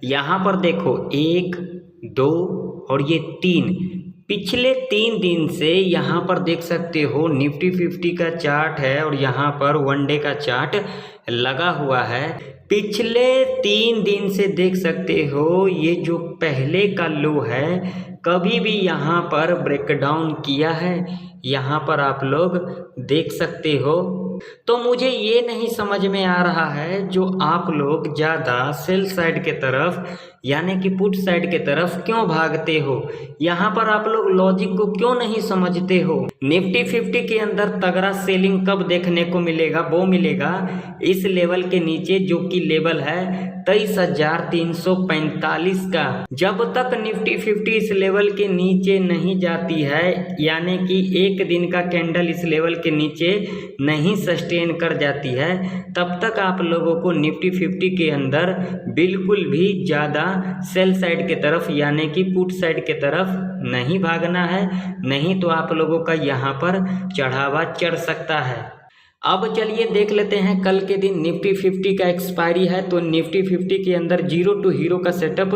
यहाँ पर देखो 1, 2 और ये 3 पिछले 3 दिन से यहाँ पर देख सकते हो निफ्टी 50 का चार्ट है और यहाँ पर वन डे का चार्ट लगा हुआ है। पिछले 3 दिन से देख सकते हो ये जो पहले का लो है कभी भी यहाँ पर ब्रेकडाउन किया है, यहाँ पर आप लोग देख सकते हो। तो मुझे ये नहीं समझ में आ रहा है जो आप लोग ज़्यादा सेल साइड के तरफ यानी कि पुट साइड के तरफ क्यों भागते हो, यहाँ पर आप लोग लॉजिक को क्यों नहीं समझते हो। निफ्टी 50 के अंदर तगड़ा सेलिंग कब देखने को मिलेगा, वो मिलेगा इस लेवल के नीचे जो कि लेवल है 23,345 का। जब तक निफ्टी 50 इस लेवल के नीचे नहीं जाती है यानी कि एक दिन का कैंडल इस लेवल के नीचे नहीं सस्टेन कर जाती है तब तक आप लोगों को निफ्टी 50 के अंदर बिल्कुल भी ज़्यादा सेल साइड के तरफ यानी कि पुट साइड के तरफ नहीं भागना है, नहीं तो आप लोगों का यहाँ पर चढ़ावा चढ़ सकता है। अब चलिए देख लेते हैं कल के दिन निफ्टी 50 का एक्सपायरी है तो निफ्टी 50 के अंदर जीरो टू हीरो का सेटअप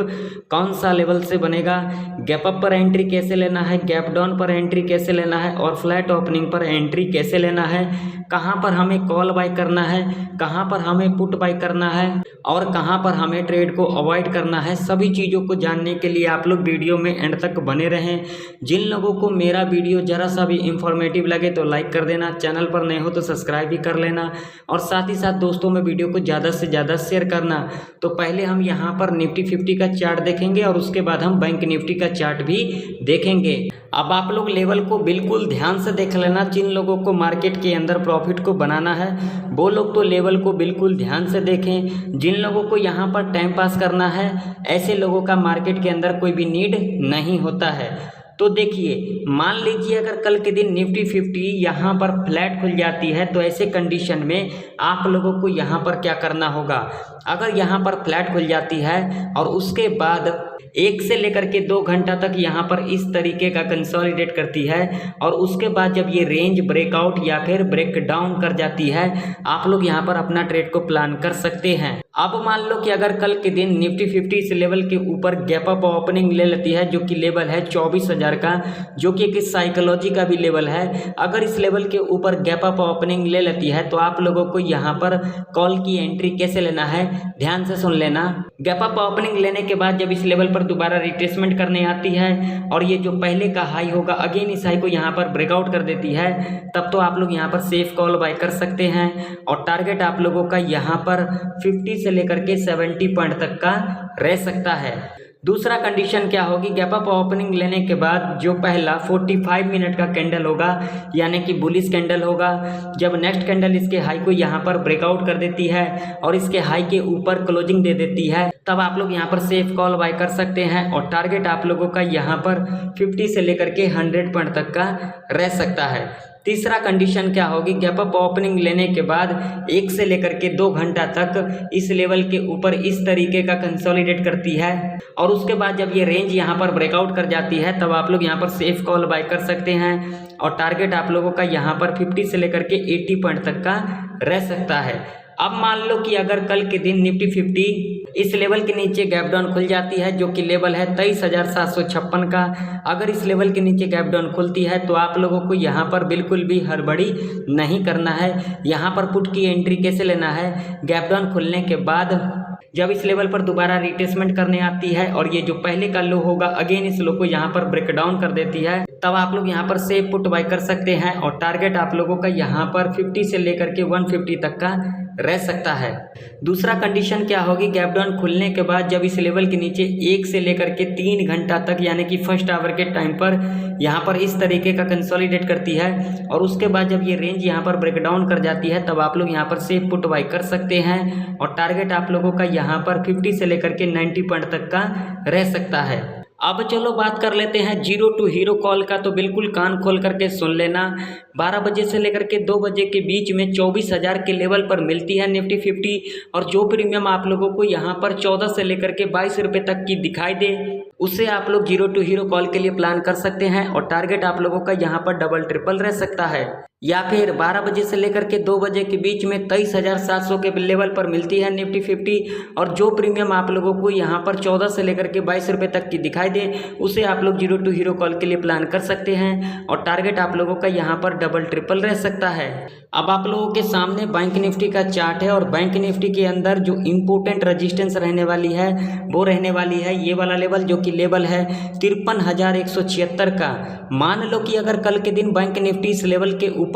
कौन सा लेवल से बनेगा, गैप अप पर एंट्री कैसे लेना है, गैप डाउन पर एंट्री कैसे लेना है और फ्लैट ओपनिंग पर एंट्री कैसे लेना है, कहां पर हमें कॉल बाय करना है, कहां पर हमें पुट बाय करना है और कहां पर हमें ट्रेड को अवॉइड करना है। सभी चीज़ों को जानने के लिए आप लोग वीडियो में एंड तक बने रहें। जिन लोगों को मेरा वीडियो ज़रा सा भी इंफॉर्मेटिव लगे तो लाइक कर देना, चैनल पर नए हो तो सब्सक्राइब भी कर लेना और साथ ही साथ दोस्तों में वीडियो को ज़्यादा से ज़्यादा शेयर करना। तो पहले हम यहाँ पर निफ्टी 50 का चार्ट देखेंगे और उसके बाद हम बैंक निफ्टी का चार्ट भी देखेंगे। अब आप लोग लेवल को बिल्कुल ध्यान से देख लेना। जिन लोगों को मार्केट के अंदर प्रॉफिट को बनाना है वो लोग तो लेवल को बिल्कुल ध्यान से देखें। जिन लोगों को यहाँ पर टाइम पास करना है ऐसे लोगों का मार्केट के अंदर कोई भी नीड नहीं होता है। तो देखिए मान लीजिए अगर कल के दिन निफ्टी 50 यहाँ पर फ्लैट खुल जाती है तो ऐसे कंडीशन में आप लोगों को यहाँ पर क्या करना होगा। अगर यहाँ पर फ्लैट खुल जाती है और उसके बाद 1 से लेकर के 2 घंटा तक यहाँ पर इस तरीके का कंसोलिडेट करती है और उसके बाद जब ये रेंज ब्रेकआउट या फिर ब्रेक डाउन कर जाती है आप लोग यहाँ पर अपना ट्रेड को प्लान कर सकते हैं। अब मान लो कि अगर कल के दिन निफ्टी 50 इस लेवल के ऊपर गैप अप ओपनिंग ले लेती है जो कि लेवल है 24,000 का, जो कि एक साइकोलॉजी का भी लेवल है। अगर इस लेवल के ऊपर गैप अप ओपनिंग ले लेती है तो आप लोगों को यहाँ पर कॉल की एंट्री कैसे लेना है ध्यान से सुन लेना। गैप अप ओपनिंग लेने के बाद जब इस लेवल पर दोबारा रिट्रेसमेंट करने आती है और ये जो पहले का हाई होगा अगेन इस हाई को यहाँ पर ब्रेकआउट कर देती है तब तो आप लोग यहाँ पर सेफ कॉल बाय कर सकते हैं और टारगेट आप लोगों का यहाँ पर 50 से लेकर के 70 पॉइंट तक का रह सकता है। दूसरा कंडीशन क्या होगी, गैप अप ओपनिंग लेने के बाद जो पहला 45 मिनट का कैंडल होगा यानी कि बुलिश कैंडल होगा, जब नेक्स्ट कैंडल इसके हाई को यहाँ पर ब्रेकआउट कर देती है और इसके हाई के ऊपर क्लोजिंग दे देती है तब आप लोग यहाँ पर सेफ कॉल बाय कर सकते हैं और टारगेट आप लोगों का यहाँ पर 50 से लेकर के 100 पॉइंट तक का रह सकता है। तीसरा कंडीशन क्या होगी, गैप अप ओपनिंग लेने के बाद 1 से लेकर के 2 घंटा तक इस लेवल के ऊपर इस तरीके का कंसोलिडेट करती है और उसके बाद जब ये रेंज यहाँ पर ब्रेकआउट कर जाती है तब आप लोग यहाँ पर सेफ कॉल बाय कर सकते हैं और टारगेट आप लोगों का यहाँ पर 50 से लेकर के 80 पॉइंट तक का रह सकता है। अब मान लो कि अगर कल के दिन निफ्टी 50 इस लेवल के नीचे गैप डाउन खुल जाती है जो कि लेवल है 23,756 का, अगर इस लेवल के नीचे गैप डाउन खुलती है तो आप लोगों को यहाँ पर बिल्कुल भी हड़बड़ी नहीं करना है। यहाँ पर पुट की एंट्री कैसे लेना है, गैप डाउन खुलने के बाद जब इस लेवल पर दोबारा रिट्रेसमेंट करने आती है और ये जो पहले का लो होगा अगेन इस लो को यहाँ पर ब्रेक डाउन कर देती है तब आप लोग यहाँ पर सेफ पुट बाय कर सकते हैं और टारगेट आप लोगों का यहाँ पर 50 से लेकर के 150 तक का रह सकता है। दूसरा कंडीशन क्या होगी, गैप डाउन खुलने के बाद जब इस लेवल के नीचे 1 से लेकर के 3 घंटा तक यानी कि फर्स्ट आवर के टाइम पर यहाँ पर इस तरीके का कंसोलिडेट करती है और उसके बाद जब ये रेंज यहाँ पर ब्रेक डाउन कर जाती है तब आप लोग यहाँ पर सेफ पुट बाय कर सकते हैं और टारगेट आप लोगों का यहाँ पर 50 से लेकर के 90 पॉइंट तक का रह सकता है। अब चलो बात कर लेते हैं जीरो टू हीरो कॉल का। तो बिल्कुल कान खोल करके सुन लेना। 12 बजे से लेकर के 2 बजे के बीच में 24,000 के लेवल पर मिलती है निफ्टी 50 और जो प्रीमियम आप लोगों को यहाँ पर 14 से लेकर के 22 रुपये तक की दिखाई दे उससे आप लोग जीरो टू हीरो कॉल के लिए प्लान कर सकते हैं और टारगेट आप लोगों का यहाँ पर डबल ट्रिपल रह सकता है। या फिर 12 बजे से लेकर के 2 बजे के बीच में 23,700 के लेवल पर मिलती है निफ्टी 50। और जो प्रीमियम आप लोगों को यहाँ पर 14 से लेकर के 22 रुपये तक की दिखाई दे उसे आप लोग 0 to हीरो कॉल के लिए प्लान कर सकते हैं। और टारगेट आप लोगों का यहाँ पर डबल ट्रिपल रह सकता है। अब आप लोगों के सामने बैंक निफ्टी का चार्ट है और बैंक निफ्टी के अंदर जो इम्पोर्टेंट रजिस्टेंस रहने वाली है वो रहने वाली है ये वाला लेवल, जो कि लेवल है 53,176 का। मान लो कि अगर कल के दिन बैंक निफ्टी इस लेवल के ऊपर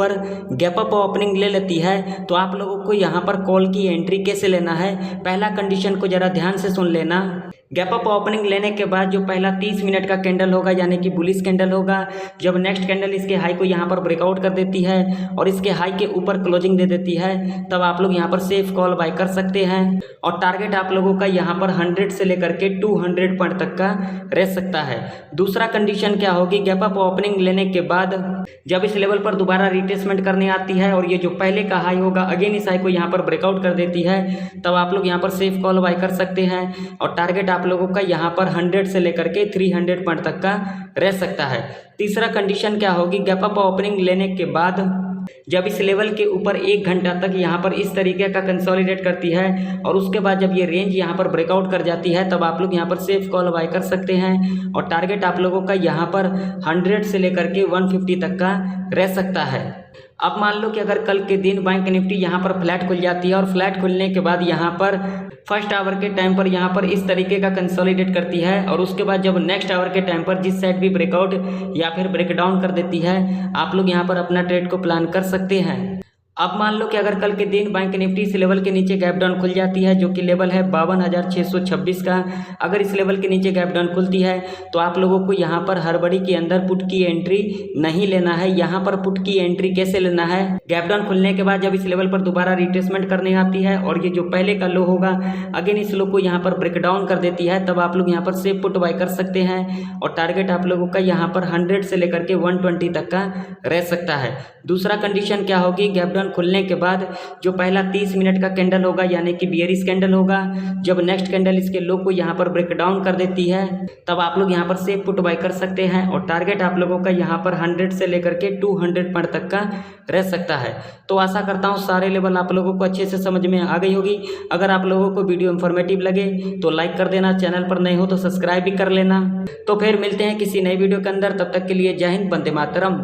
गैप अप ओपनिंग ले लेती है तो आप लोगों को यहाँ पर कॉल की एंट्री कैसे लेना है, पहला कंडीशन को जरा ध्यान से सुन लेना। गैप अप ओपनिंग लेने के बाद जो पहला 30 मिनट का कैंडल होगा यानी कि बुलिश कैंडल होगा, जब नेक्स्ट कैंडल इसके हाई को यहाँ पर ब्रेकआउट कर देती है और इसके हाई के ऊपर क्लोजिंग दे देती है, तब आप लोग यहाँ पर सेफ कॉल बाय कर सकते हैं। और टारगेट आप लोगों का यहाँ पर 100 से लेकर के 200 पॉइंट तक का रह सकता है। दूसरा कंडीशन क्या होगी, गैप अप ओपनिंग लेने के बाद जब इस लेवल पर दोबारा रिट्रेसमेंट करने आती है और ये जो पहले का हाई होगा अगेन इस हाई को यहाँ पर ब्रेकआउट कर देती है, तब आप लोग यहाँ पर सेफ कॉल बाय कर सकते हैं। और टारगेट आप लोगों का यहाँ पर 100 से लेकर के 300 पॉइंट तक का रह सकता है। तीसरा कंडीशन क्या होगी, गैप अप ओपनिंग लेने के बाद जब इस लेवल के ऊपर 1 घंटा तक यहाँ पर इस तरीके का कंसोलिडेट करती है और उसके बाद जब ये रेंज यहाँ पर ब्रेकआउट कर जाती है, तब आप लोग यहाँ पर सेफ कॉल बाय कर सकते हैं। और टारगेट आप लोगों का यहाँ पर 100 से लेकर के 150 तक का रह सकता है। अब मान लो कि अगर कल के दिन बैंक निफ्टी यहाँ पर फ्लैट खुल जाती है और फ्लैट खुलने के बाद यहाँ पर फर्स्ट आवर के टाइम पर यहाँ पर इस तरीके का कंसोलिडेट करती है और उसके बाद जब नेक्स्ट आवर के टाइम पर जिस साइड भी ब्रेकआउट या फिर ब्रेकडाउन कर देती है, आप लोग यहाँ पर अपना ट्रेड को प्लान कर सकते हैं। अब मान लो कि अगर कल के दिन बैंक निफ्टी इस लेवल के नीचे गैप डाउन खुल जाती है, जो कि लेवल है 52,626 का, अगर इस लेवल के नीचे गैप डाउन खुलती है तो आप लोगों को यहाँ पर हड़बड़ी के अंदर पुट की एंट्री नहीं लेना है। यहाँ पर पुट की एंट्री कैसे लेना है, गैप डाउन खुलने के बाद जब इस लेवल पर दोबारा रिट्रेसमेंट करने आती है और ये जो पहले का लो होगा अगेन इस लो को यहाँ पर ब्रेकडाउन कर देती है, तब आप लोग यहाँ पर सेफ पुट बाय कर सकते हैं। और टारगेट आप लोगों का यहाँ पर 100 से लेकर के 120 तक का रह सकता है। दूसरा कंडीशन क्या होगी, गैप डाउन खुलने के बाद जो पहला 30 मिनट का कैंडल होगा यानी कि बियरिश कैंडल होगा, जब नेक्स्ट कैंडल इसके लो को यहाँ पर ब्रेक डाउन कर देती है, तब आप लोग यहाँ पर सेफ पुट बाय कर सकते हैं। और टारगेट आप लोगों का यहाँ पर 100 से लेकर के 200 पॉइंट तक का रह सकता है। तो आशा करता हूँ सारे लेवल आप लोगों को अच्छे से समझ में आ गई होगी। अगर आप लोगों को वीडियो इन्फॉर्मेटिव लगे तो लाइक कर देना, चैनल पर नए हो तो सब्सक्राइब भी कर लेना। तो फिर मिलते हैं किसी नई वीडियो के अंदर, तब तक के लिए जय हिंद, वंदे मातरम।